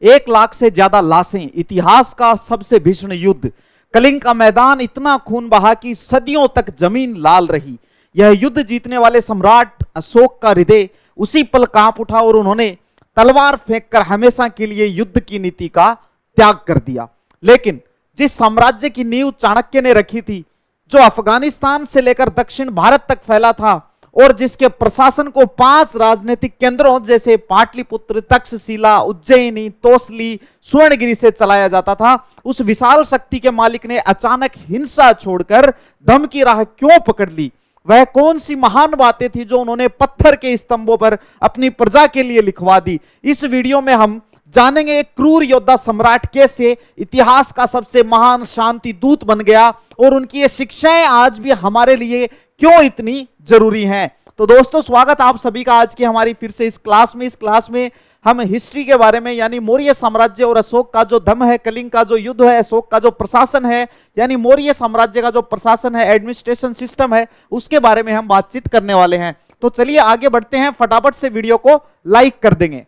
1 लाख से ज्यादा लाशें, इतिहास का सबसे भीषण युद्ध, कलिंग का मैदान इतना खून बहा कि सदियों तक जमीन लाल रही। यह युद्ध जीतने वाले सम्राट अशोक का हृदय उसी पल कांप उठा और उन्होंने तलवार फेंककर हमेशा के लिए युद्ध की नीति का त्याग कर दिया। लेकिन जिस साम्राज्य की नींव चाणक्य ने रखी थी, जो अफगानिस्तान से लेकर दक्षिण भारत तक फैला था और जिसके प्रशासन को 5 राजनीतिक केंद्रों जैसे पाटलिपुत्र, तक्षशिला, उज्जैनी, तोसली, स्वर्णगिरी से चलाया जाता था, उस विशाल शक्ति के मालिक ने अचानक हिंसा छोड़कर धर्म की राह क्यों पकड़ ली? वह कौन सी महान बातें थी जो उन्होंने पत्थर के स्तंभों पर अपनी प्रजा के लिए लिखवा दी? इस वीडियो में हम जानेंगे एक क्रूर योद्धा सम्राट कैसे इतिहास का सबसे महान शांति दूत बन गया और उनकी ये शिक्षाएं आज भी हमारे लिए क्यों इतनी जरूरी हैं। तो दोस्तों, स्वागत आप सभी का आज की हमारी फिर से इस क्लास में हम हिस्ट्री के बारे में, यानी मौर्य साम्राज्य और अशोक का जो दम है, कलिंग का जो युद्ध है, अशोक का जो प्रशासन है, यानी मौर्य साम्राज्य का जो प्रशासन है, एडमिनिस्ट्रेशन सिस्टम है, उसके बारे में हम बातचीत करने वाले हैं। तो चलिए आगे बढ़ते हैं, फटाफट से वीडियो को लाइक कर देंगे।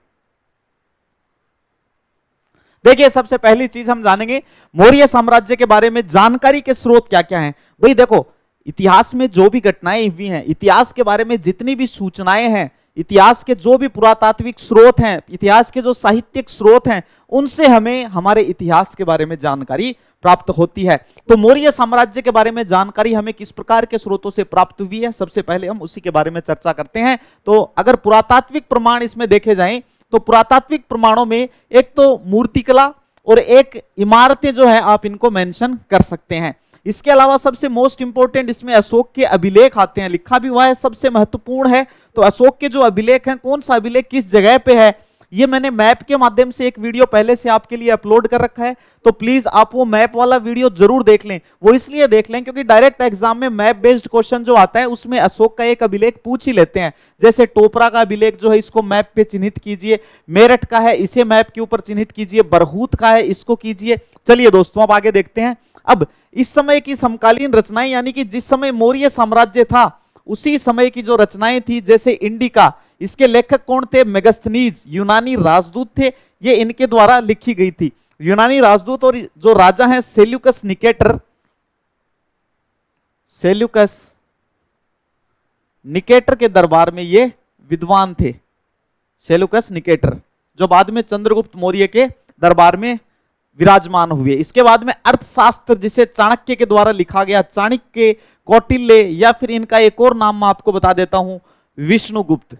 देखिए, सबसे पहली चीज हम जानेंगे मौर्य साम्राज्य के बारे में जानकारी के स्रोत क्या क्या हैं। भाई देखो, इतिहास में जो भी घटनाएं हुई हैं, इतिहास के बारे में जितनी भी सूचनाएं हैं, इतिहास के जो भी पुरातात्विक स्रोत हैं, इतिहास के जो साहित्यिक स्रोत हैं, उनसे हमें हमारे इतिहास के बारे में जानकारी प्राप्त होती है। तो मौर्य साम्राज्य के बारे में जानकारी हमें किस प्रकार के स्रोतों से प्राप्त हुई है, सबसे पहले हम उसी के बारे में चर्चा करते हैं। तो अगर पुरातात्विक प्रमाण इसमें देखे जाएं तो पुरातात्विक प्रमाणों में एक तो मूर्तिकला और एक इमारतें जो है आप इनको मेंशन कर सकते हैं। इसके अलावा सबसे मोस्ट इंपोर्टेंट इसमें अशोक के अभिलेख आते हैं, लिखा भी हुआ है, सबसे महत्वपूर्ण है। तो अशोक के जो अभिलेख हैं, कौन सा अभिलेख किस जगह पे है, ये मैंने मैप के माध्यम से एक वीडियो पहले से आपके लिए अपलोड कर रखा है। तो प्लीज आप वो मैप वाला वीडियो जरूर देख लें। वो इसलिए देख लें क्योंकि डायरेक्ट एग्जाम में मैप बेस्ड क्वेश्चन जो आता है उसमें अशोक का एक अभिलेख पूछ ही लेते हैं। जैसे टोपरा का अभिलेख जो है, इसको मैप पे चिन्हित कीजिए, मेरठ का है इसे मैप के ऊपर चिन्हित कीजिए, बरहूत का है इसको कीजिए। चलिए दोस्तों, अब आगे देखते हैं। अब इस समय की समकालीन रचनाएं, यानी कि जिस समय मौर्य साम्राज्य था उसी समय की जो रचनाएं थी, जैसे इंडिका, इसके लेखक कौन थे? मेगस्थनीज, यूनानी राजदूत थे, ये इनके द्वारा लिखी गई थी। यूनानी राजदूत और जो राजा हैं सेल्यूकस निकेटर के दरबार में ये विद्वान थे। सेल्यूकस निकेटर जो बाद में चंद्रगुप्त मौर्य के दरबार में विराजमान हुए। इसके बाद में अर्थशास्त्र, जिसे चाणक्य के द्वारा लिखा गया, चाणक्य, कौटिल्य, या फिर इनका एक और नाम मैं आपको बता देता हूं, विष्णुगुप्त।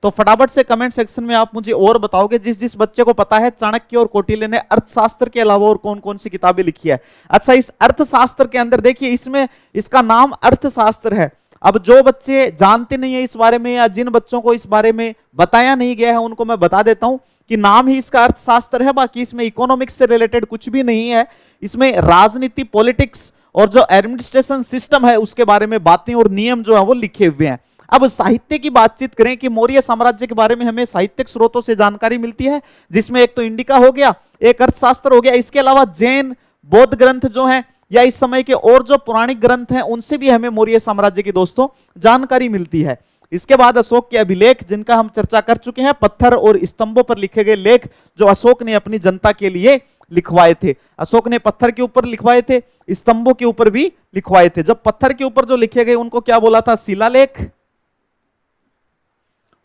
तो फटाफट से कमेंट सेक्शन में आप मुझे और बताओगे, जिस जिस बच्चे को पता है चाणक्य और कौटिल्य ने अर्थशास्त्र के अलावा और कौन कौन सी किताबें लिखी है। अच्छा, इस अर्थशास्त्र के अंदर देखिए, इसमें इसका नाम अर्थशास्त्र है। अब जो बच्चे जानते नहीं है इस बारे में, या जिन बच्चों को इस बारे में बताया नहीं गया है, उनको मैं बता देता हूं कि नाम ही इसका अर्थशास्त्र है, बाकी इसमें इकोनॉमिक्स से रिलेटेड कुछ भी नहीं है। इसमें राजनीति, पॉलिटिक्स और जो एडमिनिस्ट्रेशन सिस्टम है उसके बारे में बातें और नियम जो है वो लिखे हुए हैं। अब साहित्य की बातचीत करें कि मौर्य साम्राज्य के बारे में हमें साहित्यिक स्रोतों से जानकारी मिलती है, जिसमें एक तो इंडिका हो गया, एक अर्थशास्त्र हो गया। इसके अलावा जैन, बौद्ध ग्रंथ जो हैं, या इस समय के और जो पौराणिक ग्रंथ हैं, उनसे भी हमें मौर्य साम्राज्य की दोस्तों जानकारी मिलती है। इसके बाद अशोक के अभिलेख, जिनका हम चर्चा कर चुके हैं, पत्थर और स्तंभों पर लिखे गए लेख जो अशोक ने अपनी जनता के लिए लिखवाए थे। अशोक ने पत्थर के ऊपर लिखवाए थे, स्तंभों के ऊपर भी लिखवाए थे। जब पत्थर के ऊपर जो लिखे गए उनको क्या बोला था? शिलालेख।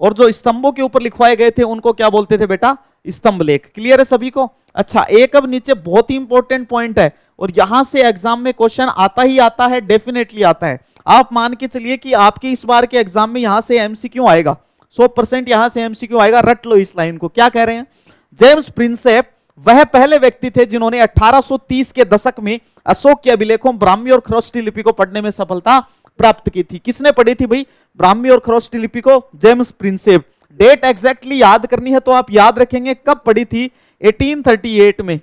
और जो स्तंभों के ऊपर लिखवाए गए थे उनको क्या बोलते थे बेटा? स्तंभ लेख। क्लियर है सभी को? अच्छा, एक अब नीचे बहुत ही इंपॉर्टेंट पॉइंट है और यहां से एग्जाम में क्वेश्चन आता ही आता है, डेफिनेटली आता है। आप मान के चलिए कि आपके इस बार के एग्जाम में यहां से एमसीक्यू आएगा, 100% यहां से एमसीक्यू आएगा। रट लो इस लाइन को। क्या कह रहे हैं? जेम्स प्रिंसेप वह पहले व्यक्ति थे जिन्होंने 1830 के दशक में अशोक के अभिलेखों, ब्राह्मी और खरोष्टी लिपि को पढ़ने में सफलता प्राप्त की थी। किसने पढ़ी थी भाई ब्राह्मी और खरोष्टी लिपि को? James Prinsep. डेट एग्जैक्टली याद करनी है तो आप याद रखेंगे कब पढ़ी थी? 1838 में,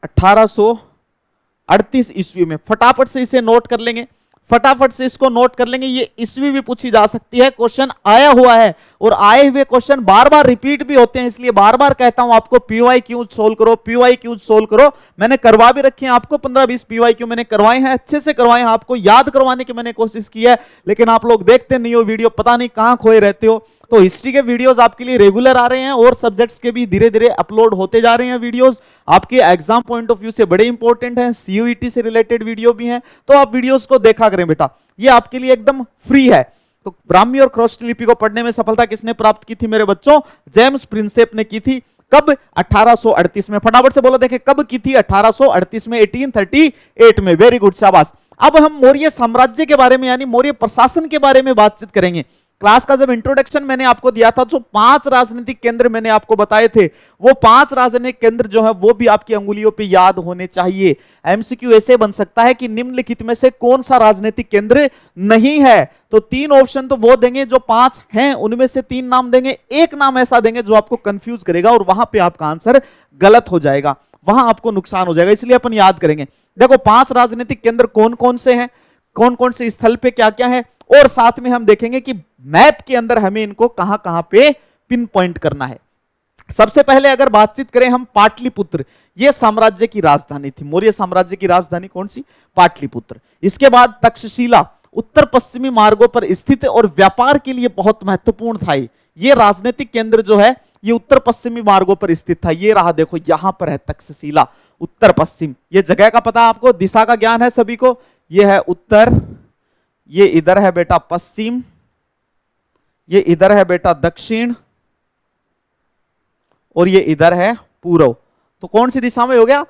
1838 ईस्वी में। फटाफट से इसे नोट कर लेंगे, फटाफट से इसको नोट कर लेंगे। ये ईस्वी भी पूछी जा सकती है, क्वेश्चन आया हुआ है और आए हुए क्वेश्चन बार बार रिपीट भी होते हैं, इसलिए बार बार कहता हूं आपको पीवाईक्यू सोल्व करो, पीवाईक्यू सोल्व करो। मैंने करवा भी रखे हैं आपको, 15-20 पीवाईक्यू मैंने करवाए हैं, अच्छे से करवाए हैं, आपको याद करवाने की मैंने कोशिश की है, लेकिन आप लोग देखते नहीं हो वीडियो, पता नहीं कहां खोए रहते हो। तो हिस्ट्री के वीडियोस आपके लिए रेगुलर आ रहे हैं और सब्जेक्ट्स के भी धीरे धीरे अपलोड होते जा रहे हैं वीडियोस, आपके एग्जाम पॉइंट ऑफ व्यू से बड़े इंपॉर्टेंट हैं, सीयूईटी से रिलेटेड वीडियो भी हैं, तो आप वीडियोस को देखा करें बेटा, ये आपके लिए एकदम फ्री है। तो ब्राह्मी और ख्रोष्ट लिपि को पढ़ने में सफलता किसने प्राप्त की थी मेरे बच्चों? जेम्स प्रिंसेप ने की थी। कब? 1838 में। फटाफट से बोलो, देखें कब की थी? 1838 में, 1838 में। वेरी गुड, शाबाश। अब हम मौर्य साम्राज्य के बारे में यानी मौर्य प्रशासन के बारे में बातचीत करेंगे। क्लास का जब इंट्रोडक्शन मैंने आपको दिया था, जो 5 राजनीतिक केंद्र मैंने आपको बताए थे, वो 5 राजनीतिक केंद्र जो है वो भी आपकी अंगुलियों पे याद होने चाहिए। एमसीक्यू ऐसे बन सकता है कि निम्नलिखित में से कौन सा राजनीतिक केंद्र नहीं है, तो 3 ऑप्शन तो वो देंगे, जो 5 हैं उनमें से 3 नाम देंगे, एक नाम ऐसा देंगे जो आपको कंफ्यूज करेगा और वहां पे आपका आंसर गलत हो जाएगा, वहां आपको नुकसान हो जाएगा, इसलिए अपन याद करेंगे। देखो 5 राजनीतिक केंद्र कौन कौन से हैं, कौन कौन से स्थल पे क्या क्या है, और साथ में हम देखेंगे कि मैप के अंदर हमें इनको कहां कहां पे पिन पॉइंट करना है। सबसे पहले अगर बातचीत करें हम पाटलिपुत्र, यह साम्राज्य की राजधानी थी। मौर्य साम्राज्य की राजधानी कौन सी? पाटलिपुत्र। इसके बाद तक्षशिला उत्तर पश्चिमी मार्गों पर स्थित और व्यापार के लिए बहुत महत्वपूर्ण था। ये राजनीतिक केंद्र जो है ये उत्तर पश्चिमी मार्गों पर स्थित था। ये रहा, देखो यहां पर है तक्षशिला, उत्तर पश्चिम। ये जगह का पता आपको, दिशा का ज्ञान है सभी को। ये है उत्तर, ये इधर है बेटा पश्चिम, ये इधर है बेटा दक्षिण, और ये इधर है पूर्व। तो कौन सी दिशा में हो गया?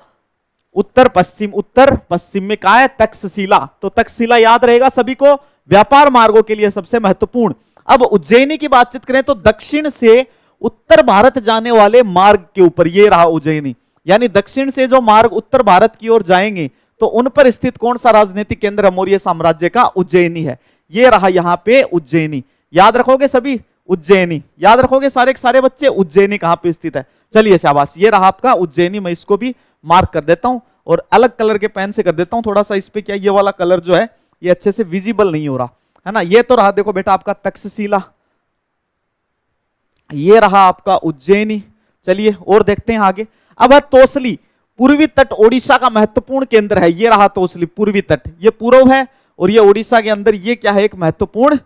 उत्तर पश्चिम। उत्तर पश्चिम में कहा है? तक्षशिला। तो तक्षशिला याद रहेगा सभी को, व्यापार मार्गों के लिए सबसे महत्वपूर्ण। अब उज्जैनी की बातचीत करें तो दक्षिण से उत्तर भारत जाने वाले मार्ग के ऊपर ये रहा उज्जैनी, यानी दक्षिण से जो मार्ग उत्तर भारत की ओर जाएंगे तो उन पर स्थित कौन सा राजनीतिक केंद्र मौर्य साम्राज्य का? उज्जैनी है। ये रहा यहां पे उज्जैनी। याद रखोगे सभी? उज्जैनी याद रखोगे सारे के सारे बच्चे? उज्जैनी कहां पे स्थित है? चलिए शाबाश, ये रहा आपका उज्जैनी। मैं इसको भी मार्क कर देता हूं और अलग कलर के पेन से कर देता हूं थोड़ा सा। इस पे क्या ये वाला कलर जो है ये अच्छे से विजिबल नहीं हो रहा है ना। ये तो रहा देखो बेटा आपका तक्षशिला, ये रहा आपका उज्जैनी। चलिए और देखते हैं आगे। अब है तोसली, पूर्वी तट ओडिशा का महत्वपूर्ण केंद्र है। ये रहा तोसली, पूर्वी तट, ये पूर्व है और ये ओडिशा के अंदर ये क्या है? एक महत्वपूर्ण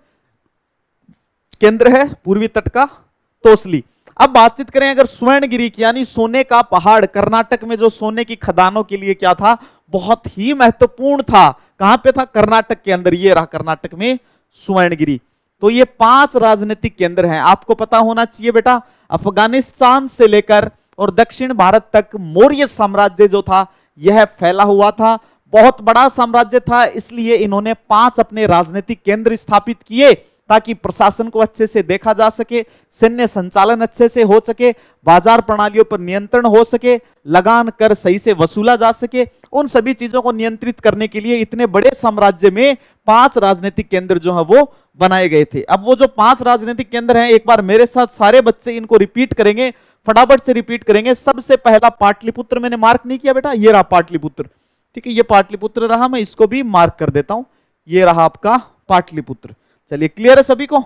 केंद्र है पूर्वी तट का, तोसली। अब बातचीत करें अगर स्वर्णगिरी की, यानी सोने का पहाड़, कर्नाटक में जो सोने की खदानों के लिए क्या था? बहुत ही महत्वपूर्ण था। कहां पे था? कर्नाटक के अंदर। ये रहा कर्नाटक में स्वर्णगिरी। तो ये 5 राजनीतिक केंद्र हैं, आपको पता होना चाहिए बेटा। अफगानिस्तान से लेकर और दक्षिण भारत तक मौर्य साम्राज्य जो था यह फैला हुआ था, बहुत बड़ा साम्राज्य था, इसलिए इन्होंने 5 अपने राजनीतिक केंद्र स्थापित किए ताकि प्रशासन को अच्छे से देखा जा सके, सैन्य संचालन अच्छे से हो सके, बाजार प्रणालियों पर नियंत्रण हो सके, लगान कर सही से वसूला जा सके। उन सभी चीजों को नियंत्रित करने के लिए इतने बड़े साम्राज्य में 5 राजनीतिक केंद्र जो है वो बनाए गए थे। अब वो जो 5 राजनीतिक केंद्र हैं, एक बार मेरे साथ सारे बच्चे इनको रिपीट करेंगे, फटाफट से रिपीट करेंगे। सबसे पहला पाटलिपुत्र, मैंने मार्क नहीं किया बेटा, ये रहा पाटलिपुत्र, ठीक है, ये पाटलिपुत्र रहा, मैं इसको भी मार्क कर देता हूं। ये रहा आपका पाटलिपुत्र। चलिए क्लियर है सभी को?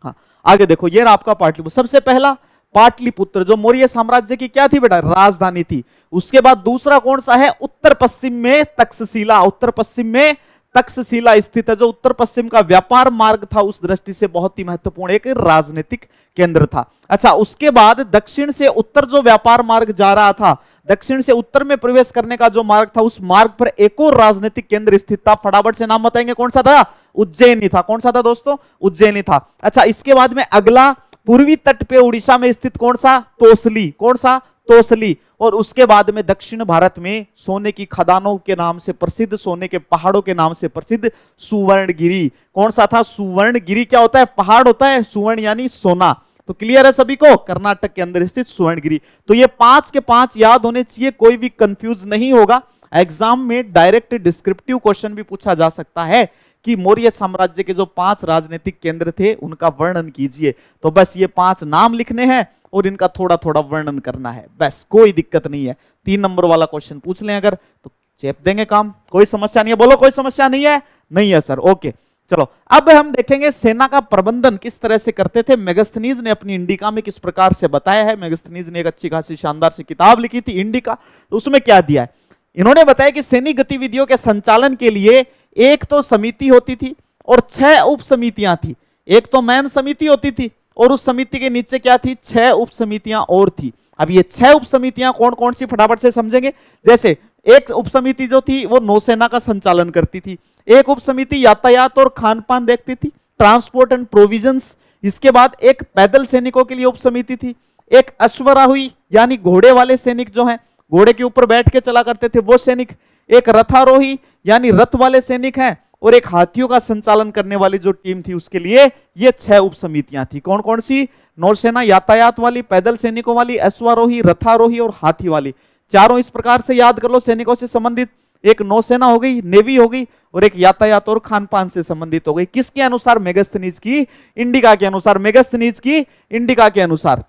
हाँ, आगे देखो, ये रहा आपका पाटलिपुत्र। सबसे पहला पाटलिपुत्र जो मौर्य साम्राज्य की क्या थी बेटा? राजधानी थी। उसके बाद दूसरा कौन सा है? उत्तर पश्चिम में तक्षशिला। उत्तर पश्चिम में तक्षशिला स्थित है, जो उत्तर पश्चिम का व्यापार मार्ग था, उस दृष्टि से बहुत ही महत्वपूर्ण एक राजनीतिक केंद्र था। अच्छा, उसके बाद दक्षिण से उत्तर जो व्यापार मार्ग जा रहा था, दक्षिण से उत्तर में प्रवेश करने का जो मार्ग था, उस मार्ग पर एक और राजनीतिक केंद्र स्थित था। फटाफट से नाम बताएंगे, कौन सा था? उज्जैनी था। कौन सा था दोस्तों? उज्जैनी था। अच्छा, इसके बाद में अगला पूर्वी तट पे उड़ीसा में स्थित कौन सा? तोसली। कौन सा? तोसली। और उसके बाद में दक्षिण भारत में सोने की खदानों के नाम से प्रसिद्ध, सोने के पहाड़ों के नाम से प्रसिद्ध सुवर्णगिरी। कौन सा था? सुवर्णगिरी। क्या होता है? पहाड़ होता है, सुवर्ण यानी सोना। तो क्लियर है सभी को? कर्नाटक के अंदर स्थित सुवर्णगिरी। तो ये 5 के 5 याद होने चाहिए, कोई भी कंफ्यूज नहीं होगा। एग्जाम में डायरेक्ट डिस्क्रिप्टिव क्वेश्चन भी पूछा जा सकता है कि मौर्य साम्राज्य के जो 5 राजनीतिक केंद्र थे उनका वर्णन कीजिए। तो बस ये 5 नाम लिखने हैं और इनका थोड़ा थोड़ा वर्णन करना है, बस, कोई दिक्कत नहीं है। 3 नंबर वाला क्वेश्चन पूछ लें अगर तो चेप देंगे काम, कोई समस्या नहीं है। बोलो कोई समस्या नहीं है? नहीं है सर, ओके। चलो अब हम देखेंगे सेना का प्रबंधन किस तरह से करते थे। मेगास्थनीज ने अपनी इंडिका में किस प्रकार से बताया है। मेगास्थनीज ने एक अच्छी खासी शानदार सी किताब लिखी थी इंडिका, तो उसमें क्या दिया है, इन्होंने बताया कि सैनिक गतिविधियों के संचालन के लिए एक तो समिति होती थी और 6 उप समितियां थी। एक तो मैन समिति होती थी और उस समिति के नीचे क्या थी, 6 उप समितियां और थी। अब ये 6 उप समितियां कौन कौन सी फटाफट से समझेंगे। जैसे एक उप समिति जो थी वो नौसेना का संचालन करती थी, एक उप समिति यातायात और खान पान देखती थी, ट्रांसपोर्ट एंड प्रोविजंस। इसके बाद एक पैदल सैनिकों के लिए उप समिति थी, एक अश्वराही यानी घोड़े वाले सैनिक जो हैं, घोड़े के ऊपर बैठ के चला करते थे वो सैनिक, एक रथारोही यानी रथ वाले सैनिक हैं, और एक हाथियों का संचालन करने वाली जो टीम थी उसके लिए ये 6 उप समितियां थी। कौन कौन सी, नौसेना यातायात वाली, पैदल सैनिकों वाली, अश्वारोही, रथारोही और हाथी वाली। चारों इस प्रकार से याद कर लो सैनिकों से संबंधित, एक नौसेना हो गई, नेवी हो गई, और एक यातायात और खान पान से संबंधित हो गई। किसके अनुसार, मेगास्थनीज की इंडिका के अनुसार, मेगास्थनीज की इंडिका के अनुसार।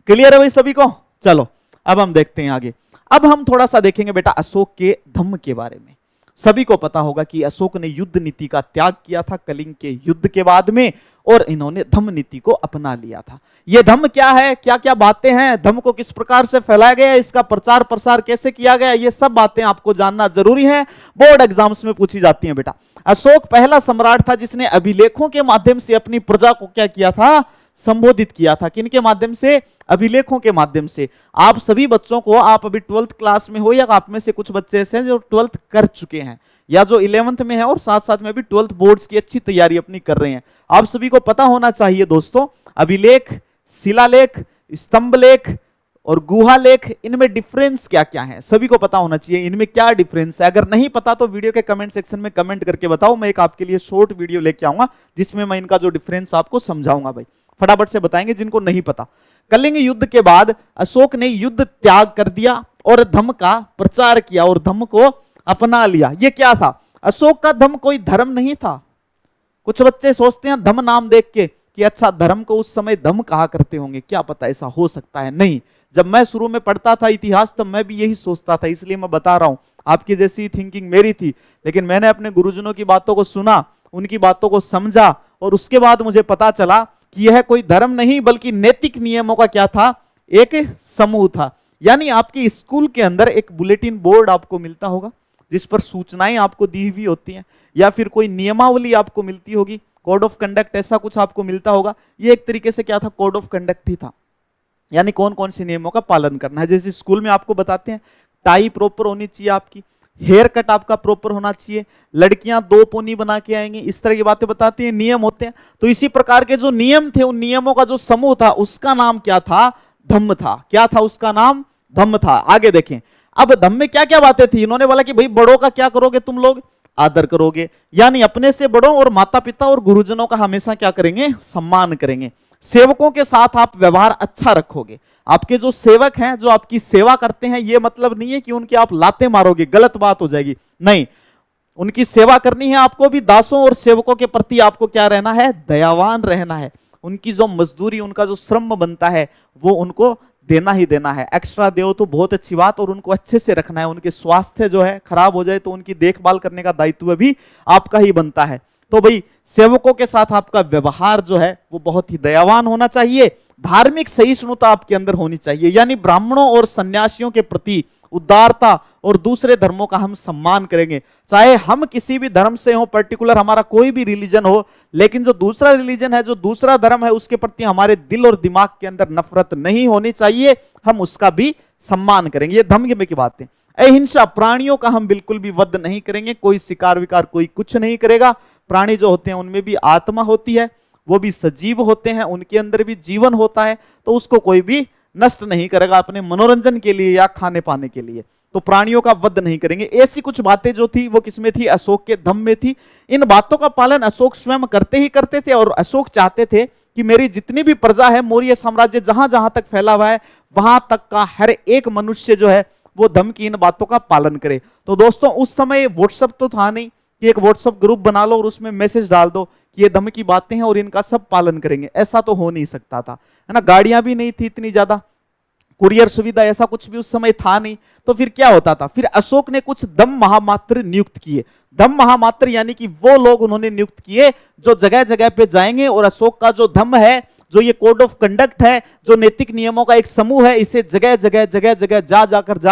क्लियर है भाई सभी को। चलो अब हम देखते हैं आगे। अब हम थोड़ा सा देखेंगे बेटा अशोक के धम्म के बारे में। सभी को पता होगा कि अशोक ने युद्ध नीति का त्याग किया था कलिंग के युद्ध के बाद में, और इन्होंने धम्म नीति को अपना लिया था। यह धम्म क्या है, क्या क्या बातें हैं, धम्म को किस प्रकार से फैलाया गया, इसका प्रचार प्रसार कैसे किया गया, ये सब बातें आपको जानना जरूरी है, बोर्ड एग्जाम्स में पूछी जाती हैं बेटा। अशोक पहला सम्राट था जिसने अभिलेखों के माध्यम से अपनी प्रजा को क्या किया था, संबोधित किया था। किनके माध्यम से, अभिलेखों के माध्यम से। आप सभी बच्चों को, आप अभी 12th क्लास में हो या आप में से कुछ बच्चे ऐसे हैं जो 12th कर चुके हैं या जो 11th में है और साथ साथ में भी 12th बोर्ड्स की अच्छी तैयारी अपनी कर रहे हैं, आप सभी को पता होना चाहिए दोस्तों, अभिलेख, शिलालेख, स्तंभलेख और गुहालेख, इनमें डिफरेंस क्या क्या है सभी को पता होना चाहिए। इनमें क्या डिफरेंस है, अगर नहीं पता तो वीडियो के कमेंट सेक्शन में कमेंट करके बताओ। मैं एक आपके लिए शॉर्ट वीडियो लेके आऊंगा जिसमें मैं इनका जो डिफरेंस आपको समझाऊंगा। भाई फटाफट से बताएंगे जिनको नहीं पता। कलिंग युद्ध के बाद अशोक ने युद्ध त्याग कर दिया और धम्म का प्रचार किया और धम्म को अपना लिया। ये क्या था, अशोक का धम्म कोई धर्म नहीं था। कुछ बच्चे सोचते हैं धम्म नाम देख के कि अच्छा धर्म को उस समय धम्म कहा करते होंगे, क्या पता ऐसा हो सकता है। नहीं, जब मैं शुरू में पढ़ता था इतिहास तब मैं भी यही सोचता था, इसलिए मैं बता रहा हूं। आपकी जैसी थिंकिंग मेरी थी, लेकिन मैंने अपने गुरुजनों की बातों को सुना, उनकी बातों को समझा और उसके बाद मुझे पता चला कि यह कोई धर्म नहीं बल्कि नैतिक नियमों का क्या था, एक समूह था। यानी आपके स्कूल के अंदर एक बुलेटिन बोर्ड आपको मिलता होगा जिस पर सूचनाएं आपको दी हुई होती हैं, या फिर कोई नियमावली आपको मिलती होगी, कोड ऑफ कंडक्ट ऐसा कुछ आपको मिलता होगा। ये एक तरीके से क्या था, कोड ऑफ कंडक्ट ही था, यानी कौन कौन से नियमों का पालन करना है। जैसे स्कूल में आपको बताते हैं टाई प्रॉपर होनी चाहिए आपकी, हेयर कट आपका प्रॉपर होना चाहिए, लड़कियां 2 पोनी बना के आएंगी, इस तरह की बातें बताती हैं, नियम होते हैं। तो इसी प्रकार के जो नियम थे, उन नियमों का जो समूह था उसका नाम क्या था, धम्म था। क्या था उसका नाम, धम्म था। आगे देखें, अब धम्म में क्या क्या बातें थी। इन्होंने बोला कि भाई बड़ों का क्या करोगे तुम लोग, आदर करोगे, यानी अपने से बड़ों और माता पिता और गुरुजनों का हमेशा क्या करेंगे, सम्मान करेंगे। सेवकों के साथ आप व्यवहार अच्छा रखोगे। आपके जो सेवक हैं, जो आपकी सेवा करते हैं, ये मतलब नहीं है कि उनकी आप लाते मारोगे, गलत बात हो जाएगी। नहीं, उनकी सेवा करनी है आपको भी। दासों और सेवकों के प्रति आपको क्या रहना है, दयावान रहना है। उनकी जो मजदूरी, उनका जो श्रम बनता है वो उनको देना ही देना है। एक्स्ट्रा दो तो बहुत अच्छी बात, और उनको अच्छे से रखना है। उनके स्वास्थ्य जो है खराब हो जाए तो उनकी देखभाल करने का दायित्व भी आपका ही बनता है। तो भाई सेवकों के साथ आपका व्यवहार जो है वो बहुत ही दयावान होना चाहिए। धार्मिक सहिष्णुता आपके अंदर होनी चाहिए, यानी ब्राह्मणों और सन्यासियों के प्रति उदारता और दूसरे धर्मों का हम सम्मान करेंगे। चाहे हम किसी भी धर्म से हो, पर्टिकुलर हमारा कोई भी रिलीजन हो, लेकिन जो दूसरा रिलीजन है, जो दूसरा धर्म है, उसके प्रति हमारे दिल और दिमाग के अंदर नफरत नहीं होनी चाहिए, हम उसका भी सम्मान करेंगे। ये धम्म की बात है। अहिंसा, प्राणियों का हम बिल्कुल भी वध नहीं करेंगे, कोई शिकार विकार कोई कुछ नहीं करेगा। प्राणी जो होते हैं उनमें भी आत्मा होती है, वो भी सजीव होते हैं, उनके अंदर भी जीवन होता है, तो उसको कोई भी नष्ट नहीं करेगा अपने मनोरंजन के लिए या खाने पाने के लिए। तो प्राणियों का वध नहीं करेंगे। ऐसी कुछ बातें जो थी वो किसमें थी, अशोक के धम्म में थी। इन बातों का पालन अशोक स्वयं करते ही करते थे, और अशोक चाहते थे कि मेरी जितनी भी प्रजा है, मौर्य साम्राज्य जहां जहां तक फैला हुआ है, वहां तक का हर एक मनुष्य जो है वो धम्म की इन बातों का पालन करे। तो दोस्तों उस समय व्हाट्सएप तो था नहीं कि एक व्हाट्सएप ग्रुप बना लो और उसमें मैसेज डाल दो कि ये धम्म की बातें हैं और इनका सब पालन करेंगे, ऐसा तो हो नहीं सकता था, है ना। गाड़ियां भी नहीं थी इतनी ज्यादा, कुरियर सुविधा ऐसा कुछ भी उस समय था नहीं, तो फिर क्या होता था, फिर अशोक ने कुछ दम महामात्र नियुक्त किए। दम महामात्र यानी कि वो लोग उन्होंने नियुक्त किए जो जगह जगह पे जाएंगे और अशोक का जो धम्म है, जो ये कोड ऑफ कंडक्ट है, जो नैतिक नियमों का एक समूह है, इसे जगह जगह जा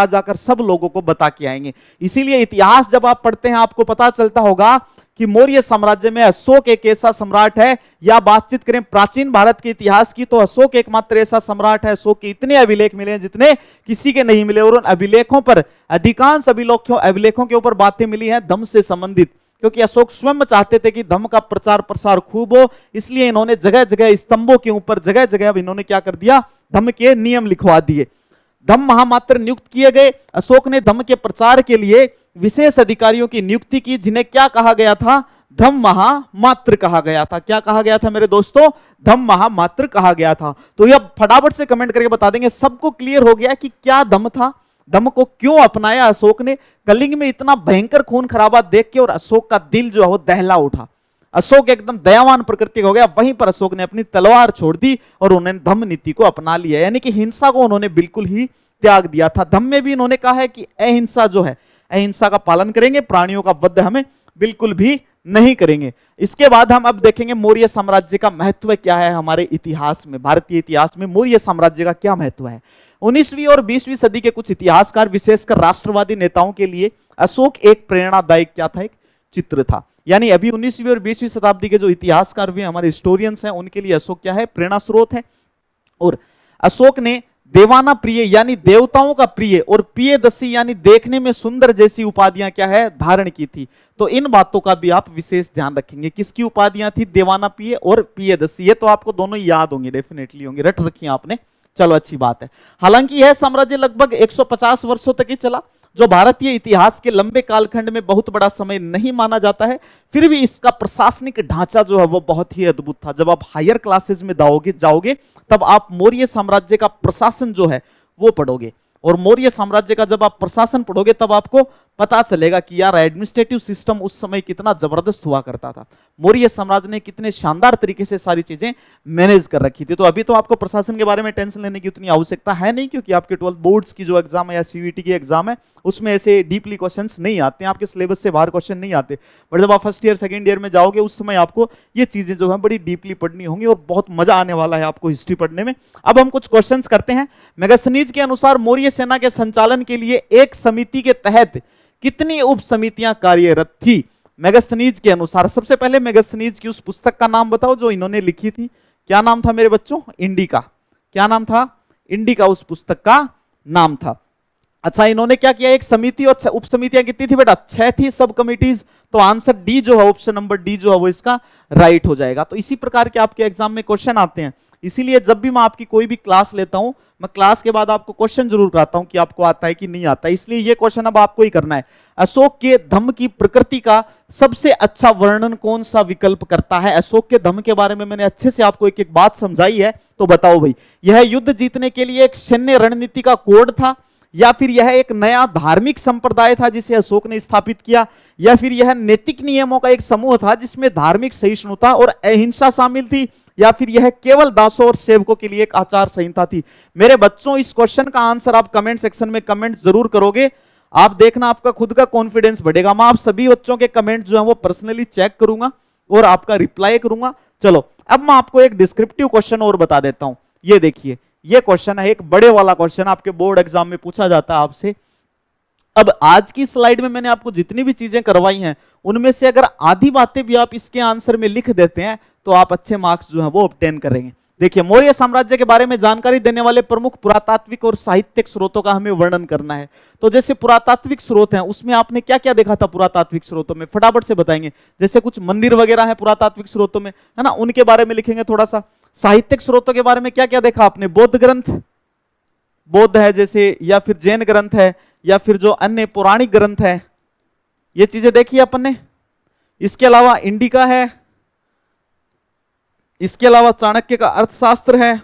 जाकर सब लोगों को बता के आएंगे। इसीलिए इतिहास जब आप पढ़ते हैं आपको पता चलता होगा कि मौर्य साम्राज्य में अशोक एक ऐसा सम्राट है, या बातचीत करें प्राचीन भारत के इतिहास की तो अशोक एकमात्र ऐसा सम्राट है, अशोक के इतने अभिलेख मिले हैं जितने किसी के नहीं मिले, और उन अभिलेखों पर अधिकांश अभिलेखों के ऊपर बातें मिली हैं धम्म से संबंधित, क्योंकि अशोक स्वयं चाहते थे कि धम्म का प्रचार प्रसार खूब हो, इसलिए इन्होंने जगह जगह स्तंभों के ऊपर जगह जगह इन्होंने क्या कर दिया, धम्म के नियम लिखवा दिए। धम्म महामात्र नियुक्त किए गए। अशोक ने धम्म के प्रचार के लिए विशेष अधिकारियों की नियुक्ति की, जिन्हें क्या कहा गया था, धम्म महामात्र कहा गया था। क्या कहा गया था मेरे दोस्तों, धम्म महामात्र कहा गया था। तो यह फटाफट से कमेंट करके बता देंगे, सबको क्लियर हो गया कि क्या धम्म था, धम्म को क्यों अपनाया अशोक ने। कलिंग में इतना भयंकर खून खराबा देख के और अशोक का दिल जो है वो दहला उठा, अशोक एकदम दयावान प्रकृति हो गया। वहीं पर अशोक ने अपनी तलवार छोड़ दी और उन्होंने धम्म नीति को अपना लिया, यानी कि हिंसा को उन्होंने बिल्कुल ही त्याग दिया था। धम्म में भी इन्होंने कहा है कि अहिंसा जो है, अहिंसा का पालन करेंगे, प्राणियों का वध हमें बिल्कुल भी नहीं करेंगे। इसके बाद हम अब देखेंगे मौर्य साम्राज्य का महत्व क्या है हमारे इतिहास में, भारतीय इतिहास में मौर्य साम्राज्य का क्या महत्व है। 19वीं और 20वीं सदी के कुछ इतिहासकार, विशेषकर राष्ट्रवादी नेताओं के लिए अशोक एक प्रेरणादायक क्या था, एक चित्र था। यानी अभी 19वीं और 20वीं शताब्दी के जो इतिहासकार भी हमारे हिस्टोरियंस हैं, उनके लिए अशोक क्या है, प्रेरणा स्रोत है। और अशोक ने देवाना प्रिय यानी देवताओं का प्रिय और प्रियदर्शी यानी देखने में सुंदर जैसी उपाधियां क्या है, धारण की थी। तो इन बातों का भी आप विशेष ध्यान रखेंगे। किसकी उपाधियां थी, देवाना प्रिय और प्रियदर्शी। ये तो आपको दोनों याद होंगे, डेफिनेटली होंगे, रट रखी आपने, चलो अच्छी बात है। हालांकि यह साम्राज्य लगभग 150 वर्षों तक ही चला, जो भारतीय इतिहास के लंबे कालखंड में बहुत बड़ा समय नहीं माना जाता है, फिर भी इसका प्रशासनिक ढांचा जो है वो बहुत ही अद्भुत था। जब आप हायर क्लासेस में जाओगे तब आप मौर्य साम्राज्य का प्रशासन जो है वो पढ़ोगे, और मौर्य साम्राज्य का जब आप प्रशासन पढ़ोगे तब आपको पता चलेगा कि यार एडमिनिस्ट्रेटिव सिस्टम उस समय कितना जबरदस्त हुआ करता था। मौर्य साम्राज्य ने कितने शानदार तरीके से सारी चीजें मैनेज कर रखी थी। तो अभी तो आपको प्रशासन के बारे में टेंशन लेने की उतनी आवश्यकता है नहीं, क्योंकि आपके 12 बोर्ड्स की जो एग्जाम है या सीयूईटी की एग्जाम है उसमें ऐसे डीपली क्वेश्चंस नहीं आते हैं, आपके सिलेबस से बाहर क्वेश्चन नहीं आते। बट जब आप फर्स्ट ईयर सेकेंड ईयर में जाओगे उस समय आपको ये चीजें जो है बड़ी डीपली पढ़नी होंगी और बहुत मजा आने वाला है आपको हिस्ट्री पढ़ने में। अब हम कुछ क्वेश्चन करते हैं। मेगास्थनीज के अनुसार मौर्य सेना के संचालन के लिए एक समिति के तहत कितनी उप समितियां कार्यरत थी मेगास्थनीज के अनुसार। सबसे पहले मेगास्थनीज की उस पुस्तक का नाम बताओ जो इन्होंने लिखी थी। क्या नाम था मेरे बच्चों, इंडिका। क्या नाम था, इंडिका उस पुस्तक का नाम था। अच्छा, इन्होंने क्या किया, एक समिति और उप समितियां कितनी थी बेटा, 6 थी सब कमिटीज। तो आंसर डी जो है, ऑप्शन नंबर डी जो है वो इसका राइट हो जाएगा। तो इसी प्रकार के आपके एग्जाम में क्वेश्चन आते हैं, इसीलिए जब भी मैं आपकी कोई भी क्लास लेता हूं मैं क्लास के बाद आपको क्वेश्चन जरूर कराता हूं कि आपको आता है कि नहीं आता है। इसलिए ये क्वेश्चन अब आपको ही करना है। अशोक के धम्म की प्रकृति का सबसे अच्छा वर्णन कौन सा विकल्प करता है। अशोक के धम्म के बारे में मैंने अच्छे से आपको एक एक बात समझाई है, तो बताओ भाई, यह युद्ध जीतने के लिए एक सैन्य रणनीति का कोड था, या फिर यह एक नया धार्मिक संप्रदाय था जिसे अशोक ने स्थापित किया, या फिर यह नैतिक नियमों का एक समूह था जिसमें धार्मिक सहिष्णुता और अहिंसा शामिल थी, या फिर यह केवल दासों और सेवकों के लिए एक आचार संहिता थी। मेरे बच्चों, इस क्वेश्चन का आंसर आप कमेंट सेक्शन में कमेंट जरूर करोगे। आप देखना, आपका खुद का कॉन्फिडेंस बढ़ेगा। मैं आप सभी बच्चों के कमेंट जो है वो पर्सनली चेक करूंगा और आपका रिप्लाई करूंगा। चलो, अब मैं आपको एक डिस्क्रिप्टिव क्वेश्चन और बता देता हूं। ये देखिए, ये क्वेश्चन है एक बड़े वाला क्वेश्चन, आपके बोर्ड एग्जाम में पूछा जाता है आपसे। अब आज की स्लाइड में मैंने आपको जितनी भी चीजें करवाई हैं उनमें से अगर आधी बातें भी आप इसके आंसर में लिख देते हैं तो आप अच्छे मार्क्स जो है वो ऑब्टेन करेंगे। देखिए, मौर्य साम्राज्य के बारे में जानकारी देने वाले प्रमुख पुरातात्विक और साहित्यिक स्रोतों का हमें वर्णन करना है। तो जैसे पुरातात्विक स्रोत हैं उसमें आपने क्या क्या देखा था पुरातात्विक स्रोतों में, फटाफट से बताएंगे। जैसे कुछ मंदिर वगैरह है पुरातात्विक स्रोतों में, है ना, उनके बारे में लिखेंगे थोड़ा सा। साहित्यिक स्रोतों के बारे में क्या क्या देखा आपने, बौद्ध ग्रंथ, बौद्ध है जैसे, या फिर जैन ग्रंथ है, या फिर जो अन्य पौराणिक ग्रंथ है, ये चीजें देखी अपन ने। इसके अलावा इंडिका है, इसके अलावा चाणक्य का अर्थशास्त्र है।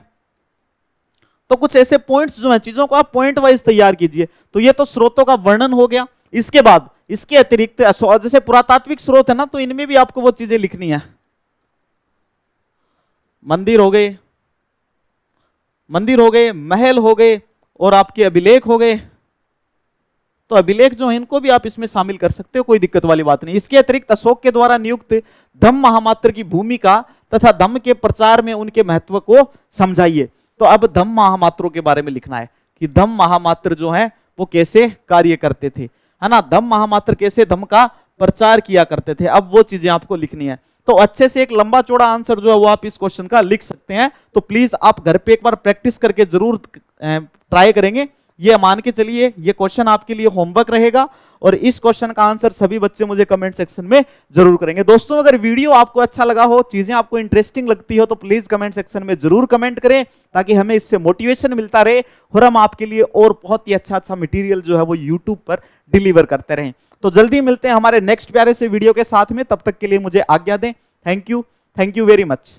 तो कुछ ऐसे पॉइंट्स जो हैं, चीजों को आप पॉइंट वाइज तैयार कीजिए। तो ये तो स्रोतों का वर्णन हो गया। इसके बाद इसके अतिरिक्त जैसे पुरातात्विक स्रोत है ना, तो इनमें भी आपको वो चीजें लिखनी है। मंदिर हो गए, महल हो गए, और आपके अभिलेख हो गए। तो अभिलेख जो है इनको भी आप इसमें शामिल कर सकते हो, कोई दिक्कत वाली बात नहीं। इसके अतिरिक्त अशोक के द्वारा नियुक्त धम्म महामात्र की भूमिका तथा धम्म के प्रचार में उनके महत्व को समझाइए। तो अब धम्म महामात्रों के बारे में लिखना है कि धम्म महामात्र जो है वो कैसे कार्य करते थे, है ना। धम्म महामात्र कैसे धम्म का प्रचार किया करते थे, अब वो चीजें आपको लिखनी है। तो अच्छे से एक लंबा चौड़ा आंसर जो है वो आप इस क्वेश्चन का लिख सकते हैं। तो प्लीज आप घर पे एक बार प्रैक्टिस करके जरूर ट्राई करेंगे। ये मान के चलिए ये क्वेश्चन आपके लिए होमवर्क रहेगा और इस क्वेश्चन का आंसर सभी बच्चे मुझे कमेंट सेक्शन में जरूर करेंगे। दोस्तों अगर वीडियो आपको अच्छा लगा हो, चीजें आपको इंटरेस्टिंग लगती हो, तो प्लीज कमेंट सेक्शन में जरूर कमेंट करें ताकि हमें इससे मोटिवेशन मिलता रहे और हम आपके लिए और बहुत ही अच्छा मटेरियल जो है वो यूट्यूब पर डिलीवर करते रहें। तो जल्दी मिलते हैं हमारे नेक्स्ट प्यारे से वीडियो के साथ में, तब तक के लिए मुझे आज्ञा दें। Thank you very much.